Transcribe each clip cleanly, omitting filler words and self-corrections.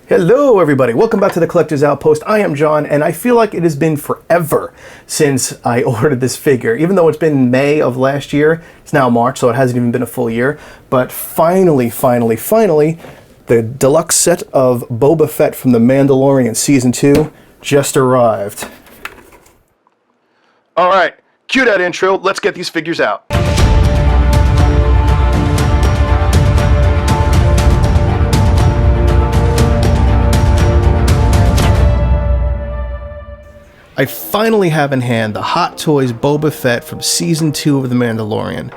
Hello everybody, welcome back to the Collector's Outpost. I am John, and I feel like it has been forever since I ordered this figure. Even though it's been May of last year, it's now March, so it hasn't even been a full year. But finally, the deluxe set of Boba Fett from The Mandalorian Season 2 just arrived. Alright, cue that intro, let's get these figures out. I finally have in hand the Hot Toys Boba Fett from Season 2 of The Mandalorian.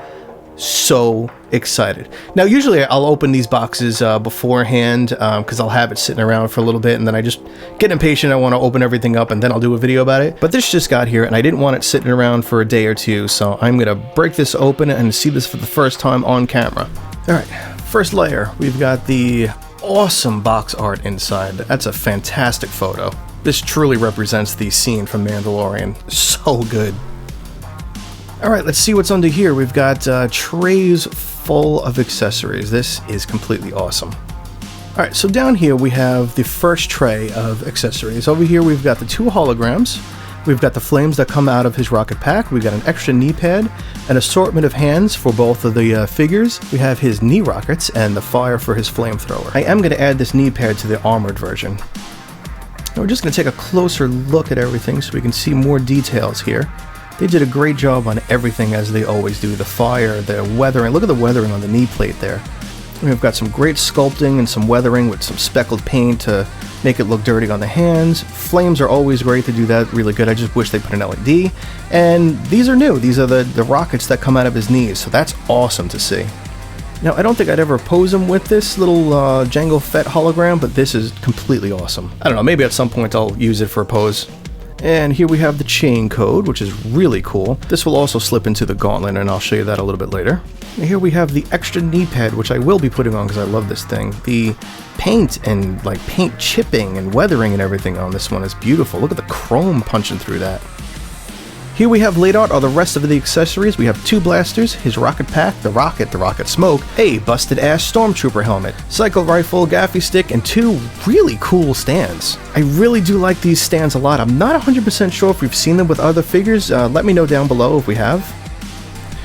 So excited. Now, usually I'll open these boxes beforehand because I'll have it sitting around for a little bit and then I just get impatient. I want to open everything up and then I'll do a video about it. But this just got here and I didn't want it sitting around for a day or two, so I'm going to break this open and see this for the first time on camera. Alright, first layer, we've got the awesome box art inside. That's a fantastic photo. This truly represents the scene from Mandalorian. So good. Alright, let's see what's under here. We've got trays full of accessories. This is completely awesome. Alright, so down here we have the first tray of accessories. Over here we've got the 2 holograms. We've got the flames that come out of his rocket pack. We've got an extra knee pad, an assortment of hands for both of the figures. We have his knee rockets and the fire for his flamethrower. I am going to add this knee pad to the armored version. Now we're just going to take a closer look at everything so we can see more details here. They did a great job on everything as they always do. The fire, the weathering. Look at the weathering on the knee plate there. We've got some great sculpting and some weathering with some speckled paint to make it look dirty on the hands. Flames are always great to do that really good. I just wish they put an LED. And these are new. These are the rockets that come out of his knees, so that's awesome to see. Now, I don't think I'd ever pose him with this little Jango Fett hologram, but this is completely awesome. I don't know, maybe at some point I'll use it for a pose. And here we have the chain code, which is really cool. This will also slip into the gauntlet, and I'll show you that a little bit later. And here we have the extra knee pad, which I will be putting on because I love this thing. The paint and like paint chipping and weathering and everything on this one is beautiful. Look at the chrome punching through that. Here we have laid out are the rest of the accessories. We have 2 blasters, his rocket pack, the rocket smoke, a busted-ass stormtrooper helmet, cycle rifle, gaffy stick, and 2 really cool stands. I really do like these stands a lot. I'm not 100% sure if we've seen them with other figures. Let me know down below if we have.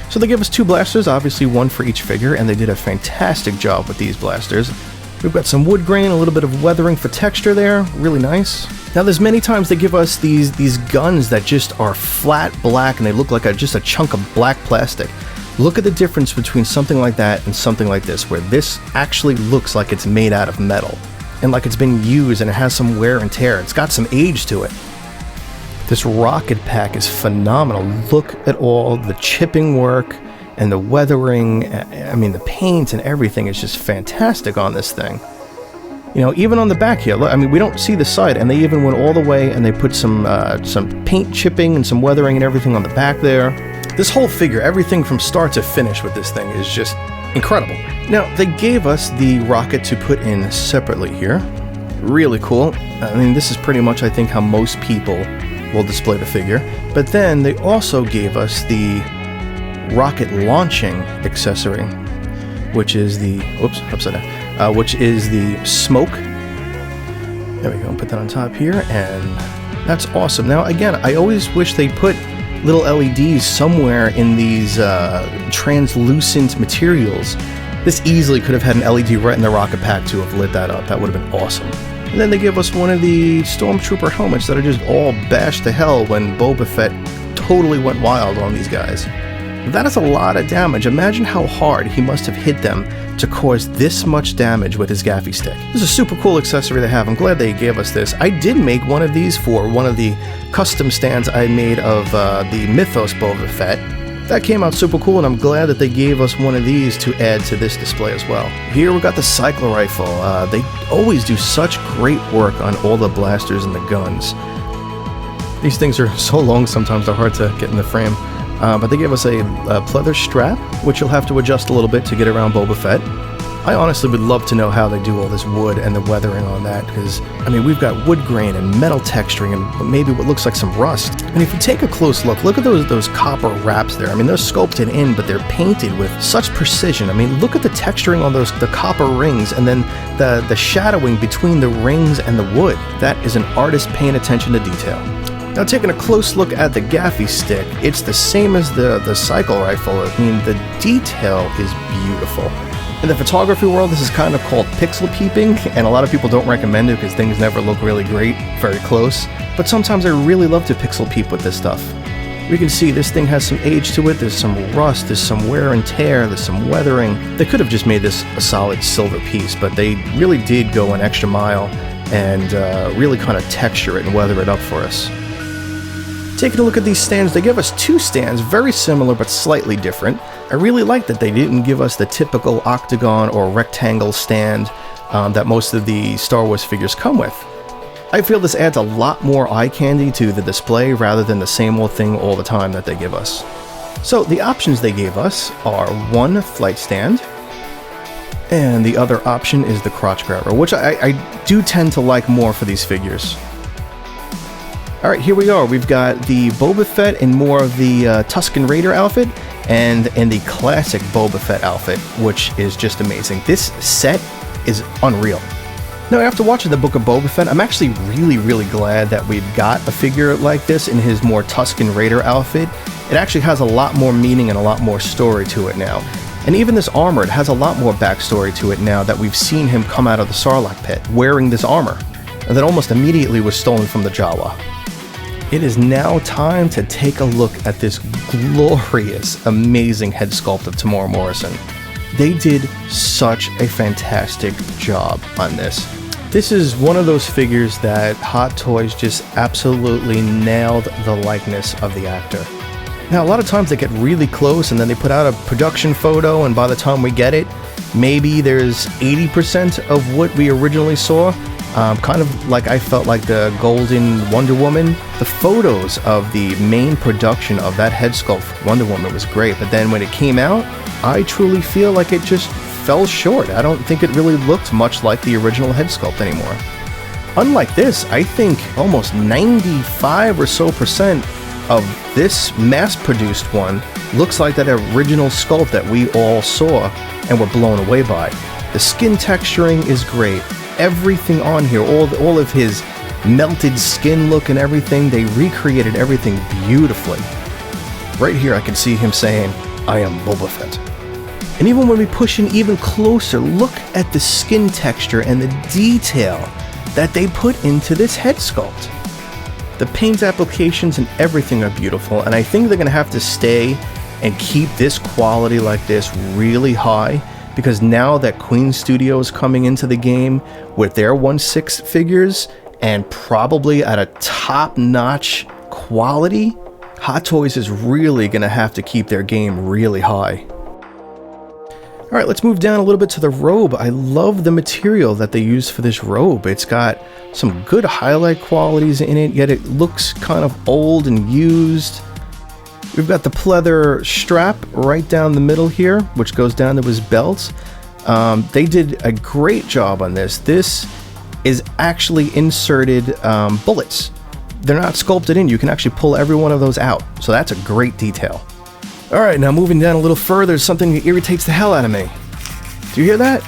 So they give us 2 blasters, obviously 1 for each figure, and they did a fantastic job with these blasters. We've got some wood grain, a little bit of weathering for texture there, really nice. Now there's many times they give us these guns that just are flat black and they look like just a chunk of black plastic. Look at the difference between something like that and something like this, where this actually looks like it's made out of metal. And like it's been used and it has some wear and tear. It's got some age to it. This rocket pack is phenomenal. Look at all the chipping work and the weathering. I mean, the paint and everything is just fantastic on this thing. You know, even on the back here, look, I mean, we don't see the side, and they even went all the way and they put some paint chipping and some weathering and everything on the back there. This whole figure, everything from start to finish with this thing is just incredible. Now, they gave us the rocket to put in separately here. Really cool. I mean, this is pretty much, I think, how most people will display the figure. But then they also gave us the rocket launching accessory, which is the which is the smoke. There we go, put that on top here, and that's awesome. Now again, I always wish they put little LEDs somewhere in these translucent materials. This easily could have had an LED right in the rocket pack to have lit that up. That would have been awesome. And then they give us one of the stormtrooper helmets that are just all bashed to hell when Boba Fett totally went wild on these guys. That is a lot of damage. Imagine how hard he must have hit them to cause this much damage with his gaffy stick. This is a super cool accessory they have. I'm glad they gave us this. I did make one of these for one of the custom stands I made of the Mythos Boba Fett. That came out super cool, and I'm glad that they gave us one of these to add to this display as well. Here we got the cycle rifle. They always do such great work on all the blasters and the guns. These things are so long sometimes they're hard to get in the frame. But they gave us a pleather strap, which you'll have to adjust a little bit to get around Boba Fett. I honestly would love to know how they do all this wood and the weathering on that, because, I mean, we've got wood grain and metal texturing and maybe what looks like some rust. And if you take a close look at those copper wraps there. I mean, they're sculpted in, but they're painted with such precision. I mean, look at the texturing on the copper rings, and then the shadowing between the rings and the wood. That is an artist paying attention to detail. Now, taking a close look at the gaffy stick, it's the same as the cycle rifle. I mean, the detail is beautiful. In the photography world, this is kind of called pixel peeping, and a lot of people don't recommend it because things never look really great very close. But sometimes I really love to pixel peep with this stuff. We can see this thing has some age to it, there's some rust, there's some wear and tear, there's some weathering. They could have just made this a solid silver piece, but they really did go an extra mile and really kind of texture it and weather it up for us. Taking a look at these stands, they give us two stands, very similar but slightly different. I really like that they didn't give us the typical octagon or rectangle stand that most of the Star Wars figures come with. I feel this adds a lot more eye candy to the display rather than the same old thing all the time that they give us. So the options they gave us are one flight stand, and the other option is the crotch grabber, which I do tend to like more for these figures. Alright, here we are. We've got the Boba Fett in more of the Tusken Raider outfit, and in the classic Boba Fett outfit, which is just amazing. This set is unreal. Now, after watching the Book of Boba Fett, I'm actually really glad that we've got a figure like this in his more Tusken Raider outfit. It actually has a lot more meaning and a lot more story to it now. And even this armor, it has a lot more backstory to it now that we've seen him come out of the Sarlacc pit wearing this armor, and that almost immediately was stolen from the Jawa. It is now time to take a look at this glorious, amazing head sculpt of Temuera Morrison. They did such a fantastic job on this. This is one of those figures that Hot Toys just absolutely nailed the likeness of the actor. Now, a lot of times they get really close and then they put out a production photo, and by the time we get it, maybe there's 80% of what we originally saw. Kind of like I felt like the Golden Wonder Woman. The photos of the main production of that head sculpt for Wonder Woman was great, but then when it came out, I truly feel like it just fell short. I don't think it really looked much like the original head sculpt anymore. Unlike this, I think almost 95% or so of this mass-produced one looks like that original sculpt that we all saw and were blown away by. The skin texturing is great. Everything on here, all of his melted skin look and everything, they recreated everything beautifully. Right here I can see him saying, "I am Boba Fett." And even when we push in even closer, look at the skin texture and the detail that they put into this head sculpt. The paint applications and everything are beautiful, and I think they're going to have to stay and keep this quality like this really high, because now that Queen Studio is coming into the game with their 1/6 figures and probably at a top-notch quality, Hot Toys is really going to have to keep their game really high. Alright, let's move down a little bit to the robe. I love the material that they used for this robe. It's got some good highlight qualities in it, yet it looks kind of old and used. We've got the pleather strap right down the middle here, which goes down to his belt. They did a great job on this. This is actually inserted bullets. They're not sculpted in. You can actually pull every one of those out. So that's a great detail. Alright, now moving down a little further, something that irritates the hell out of me. Do you hear that?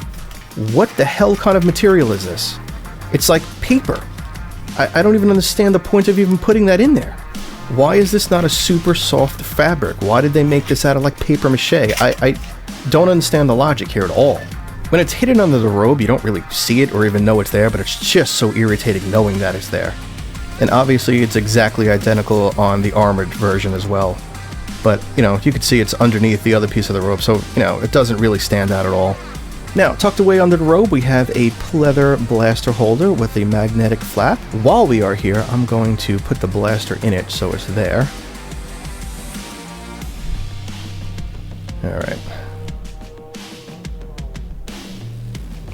What the hell kind of material is this? It's like paper. I don't even understand the point of even putting that in there. Why is this not a super soft fabric? Why did they make this out of like paper mache? I don't understand the logic here at all. When it's hidden under the robe, you don't really see it or even know it's there, but it's just so irritating knowing that it's there. And obviously it's exactly identical on the armored version as well. But, you know, you can see it's underneath the other piece of the robe, so, you know, it doesn't really stand out at all. Now, tucked away under the robe, we have a pleather blaster holder with a magnetic flap. While we are here, I'm going to put the blaster in it so it's there. Alright.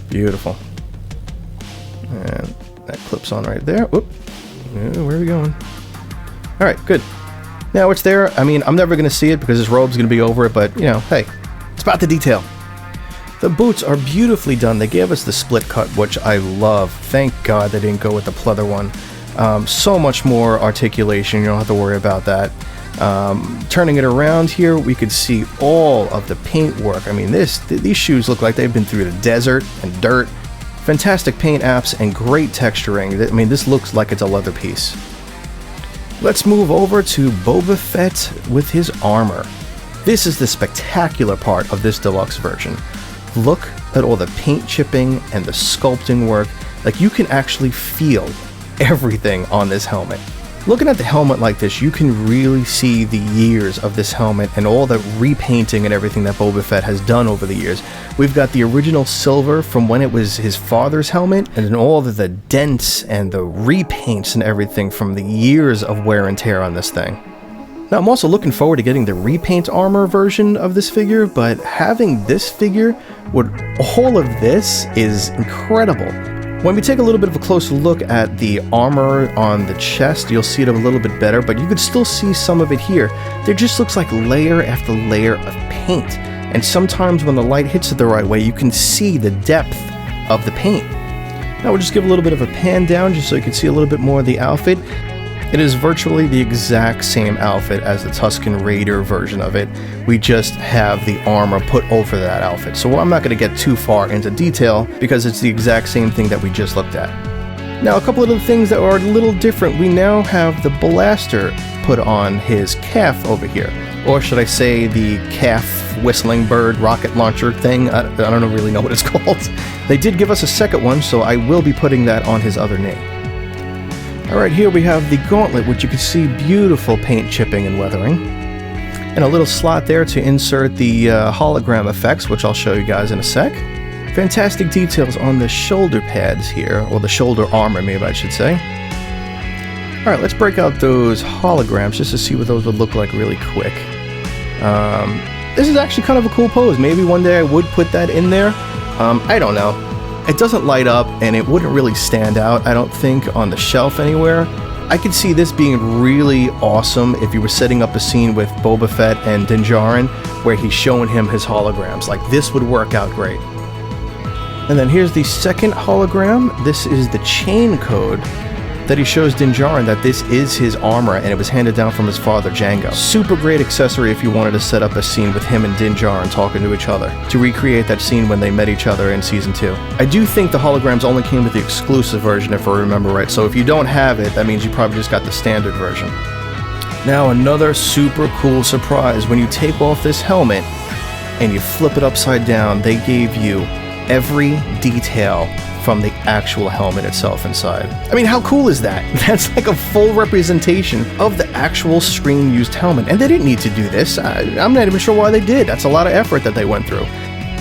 Beautiful. And that clips on right there. Whoop. Where are we going? Alright, good. Now it's there. I mean, I'm never going to see it because this robe's going to be over it, but, you know, hey, it's about the detail. The boots are beautifully done. They gave us the split cut, which I love. Thank God they didn't go with the pleather one. So much more articulation, you don't have to worry about that. Turning it around here, we could see all of the paint work. I mean, these shoes look like they've been through the desert and dirt. Fantastic paint apps and great texturing. I mean, this looks like it's a leather piece. Let's move over to Boba Fett with his armor. This is the spectacular part of this deluxe version. Look at all the paint chipping and the sculpting work. Like, you can actually feel everything on this helmet. Looking at the helmet like this, you can really see the years of this helmet and all the repainting and everything that Boba Fett has done over the years. We've got the original silver from when it was his father's helmet, and then all of the dents and the repaints and everything from the years of wear and tear on this thing. Now, I'm also looking forward to getting the repaint armor version of this figure, but having this figure with all of this is incredible. When we take a little bit of a closer look at the armor on the chest, you'll see it a little bit better, but you can still see some of it here. There just looks like layer after layer of paint, and sometimes when the light hits it the right way, you can see the depth of the paint. Now we'll just give a little bit of a pan down just so you can see a little bit more of the outfit. It is virtually the exact same outfit as the Tusken Raider version of it. We just have the armor put over that outfit. So I'm not going to get too far into detail because it's the exact same thing that we just looked at. Now, a couple of the things that are a little different. We now have the blaster put on his calf over here. Or should I say the calf whistling bird rocket launcher thing? I don't really know what it's called. They did give us a second one, so I will be putting that on his other knee. Alright, here we have the gauntlet, which you can see beautiful paint chipping and weathering. And a little slot there to insert the hologram effects, which I'll show you guys in a sec. Fantastic details on the shoulder pads here, or the shoulder armor maybe I should say. Alright, let's break out those holograms just to see what those would look like really quick. This is actually kind of a cool pose. Maybe one day I would put that in there. I don't know. It doesn't light up, and it wouldn't really stand out, I don't think, on the shelf anywhere. I could see this being really awesome if you were setting up a scene with Boba Fett and Din Djarin where he's showing him his holograms. Like, this would work out great. And then here's the second hologram. This is the chain code that he shows Din Djarin that this is his armor and it was handed down from his father Jango. Super great accessory if you wanted to set up a scene with him and Din Djarin talking to each other, to recreate that scene when they met each other in Season 2. I do think the holograms only came with the exclusive version if I remember right, so if you don't have it, that means you probably just got the standard version. Now another super cool surprise. When you take off this helmet and you flip it upside down, they gave you every detail from the actual helmet itself inside. I mean, how cool is that? That's like a full representation of the actual screen-used helmet, and they didn't need to do this. I'm not even sure why they did. That's a lot of effort that they went through.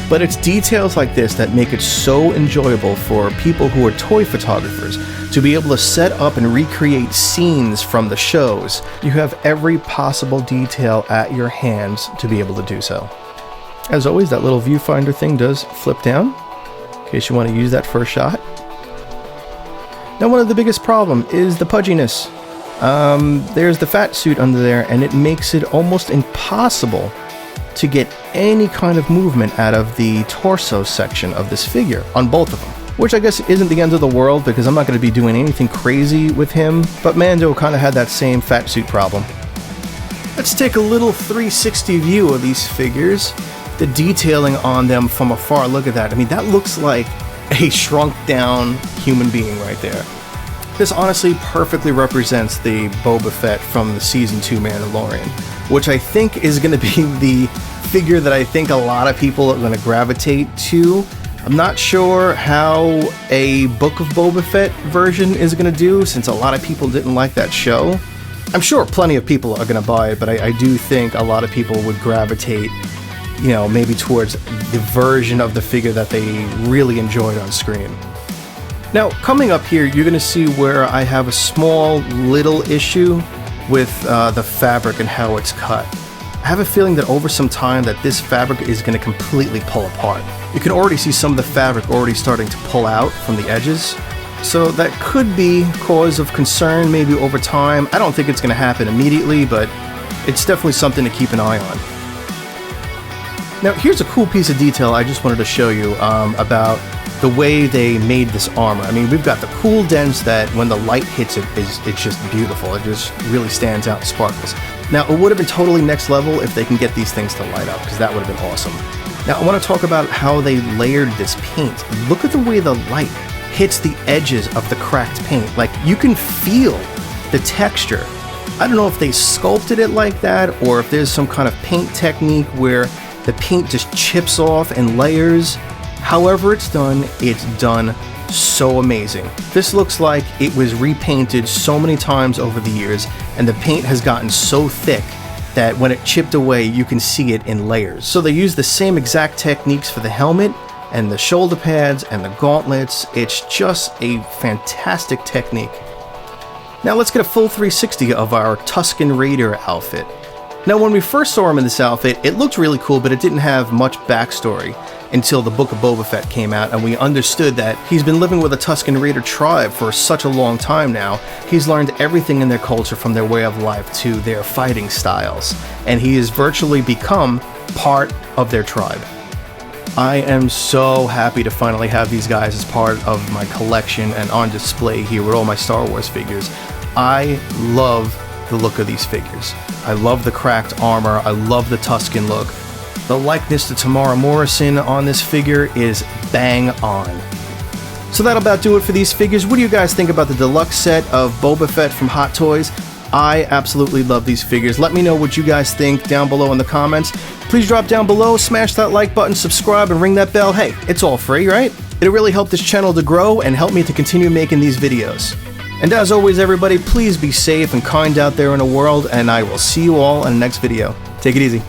But it's details like this that make it so enjoyable for people who are toy photographers to be able to set up and recreate scenes from the shows. You have every possible detail at your hands to be able to do so. As always, that little viewfinder thing does flip down, in case you want to use that for a shot. Now, one of the biggest problem is the pudginess. There's the fat suit under there, and it makes it almost impossible to get any kind of movement out of the torso section of this figure on both of them. Which I guess isn't the end of the world, because I'm not going to be doing anything crazy with him, but Mando kind of had that same fat suit problem. Let's take a little 360 view of these figures. The detailing on them from afar, look at that. I mean, that looks like a shrunk down human being right there. This honestly perfectly represents the Boba Fett from the Season 2 Mandalorian, which I think is going to be the figure that I think a lot of people are going to gravitate to. I'm not sure how a Book of Boba Fett version is going to do, since a lot of people didn't like that show. I'm sure plenty of people are going to buy it, but I do think a lot of people would gravitate, you know, maybe towards the version of the figure that they really enjoyed on screen. Now, coming up here, you're going to see where I have a small little issue with the fabric and how it's cut. I have a feeling that over some time that this fabric is going to completely pull apart. You can already see some of the fabric already starting to pull out from the edges. So that could be cause of concern maybe over time. I don't think it's going to happen immediately, but it's definitely something to keep an eye on. Now, here's a cool piece of detail I just wanted to show you about the way they made this armor. I mean, we've got the cool dents that when the light hits it, it's just beautiful. It just really stands out and sparkles. Now, it would have been totally next level if they can get these things to light up, because that would have been awesome. Now, I want to talk about how they layered this paint. Look at the way the light hits the edges of the cracked paint. Like, you can feel the texture. I don't know if they sculpted it like that, or if there's some kind of paint technique where the paint just chips off in layers. However it's done so amazing. This looks like it was repainted so many times over the years, and the paint has gotten so thick that when it chipped away, you can see it in layers. So they use the same exact techniques for the helmet and the shoulder pads and the gauntlets. It's just a fantastic technique. Now let's get a full 360 of our Tusken Raider outfit. Now when we first saw him in this outfit, it looked really cool, but it didn't have much backstory until the Book of Boba Fett came out, and we understood that he's been living with a Tusken Raider tribe for such a long time now. He's learned everything in their culture, from their way of life to their fighting styles, and he has virtually become part of their tribe. I am so happy to finally have these guys as part of my collection and on display here with all my Star Wars figures. I love the look of these figures. I love the cracked armor. I love the Tusken look. The likeness to Tamara Morrison on this figure is bang on. So that'll about do it for these figures. What do you guys think about the deluxe set of Boba Fett from Hot Toys? I absolutely love these figures. Let me know what you guys think down below in the comments. Please drop down below, smash that like button, subscribe, and ring that bell. Hey, it's all free, right? It'll really help this channel to grow and help me to continue making these videos. And as always, everybody, please be safe and kind out there in the world, and I will see you all in the next video. Take it easy.